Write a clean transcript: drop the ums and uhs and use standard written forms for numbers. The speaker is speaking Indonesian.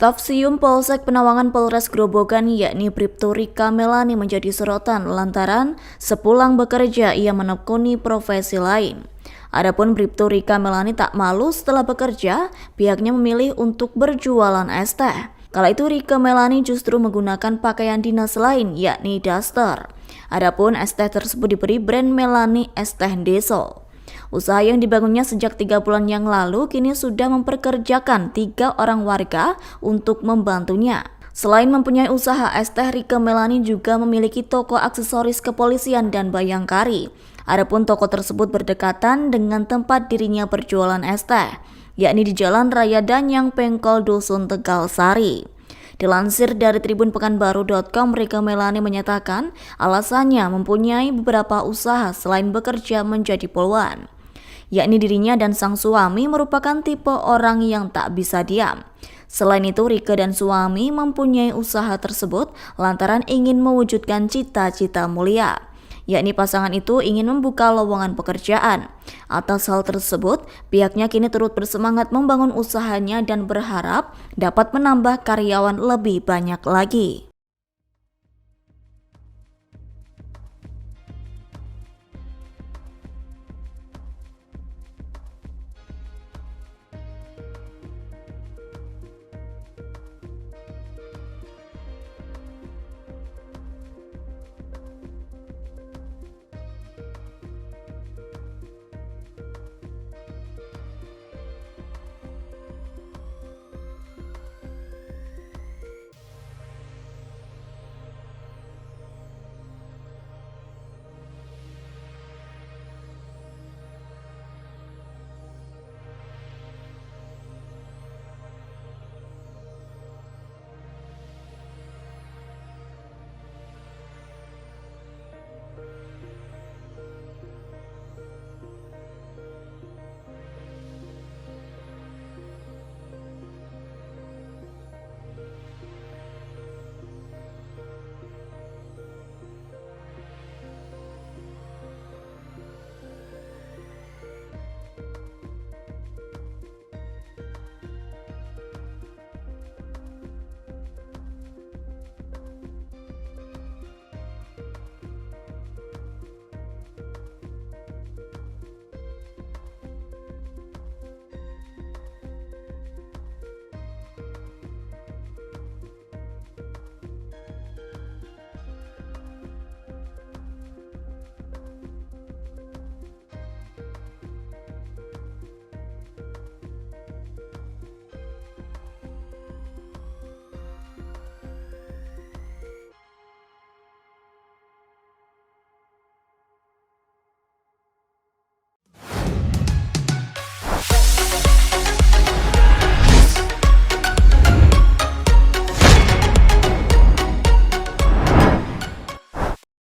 Staf Sium Polsek Penawangan Polres Grobogan yakni Bribtu Rika Melani menjadi sorotan lantaran sepulang bekerja ia menekuni profesi lain. Adapun Bribtu Rika Melani tak malu setelah bekerja, pihaknya memilih untuk berjualan es teh. Kala itu Rika Melani justru menggunakan pakaian dinas lain yakni daster. Adapun es teh tersebut diberi brand Melani Es Teh Deso. Usaha yang dibangunnya sejak 3 bulan yang lalu kini sudah memperkerjakan 3 orang warga untuk membantunya. Selain mempunyai usaha es teh, Rika Melani juga memiliki toko aksesoris kepolisian dan bayangkari. Adapun toko tersebut berdekatan dengan tempat dirinya berjualan es teh, yakni di Jalan Raya Danyang Pengkol Dusun Tegal Sari. Dilansir dari Tribun Pekanbaru.com, Rika Melani menyatakan alasannya mempunyai beberapa usaha selain bekerja menjadi poluan, yakni dirinya dan sang suami merupakan tipe orang yang tak bisa diam. Selain itu, Rika dan suami mempunyai usaha tersebut lantaran ingin mewujudkan cita-cita mulia, yakni pasangan itu ingin membuka lowongan pekerjaan. Atas hal tersebut, pihaknya kini turut bersemangat membangun usahanya dan berharap dapat menambah karyawan lebih banyak lagi.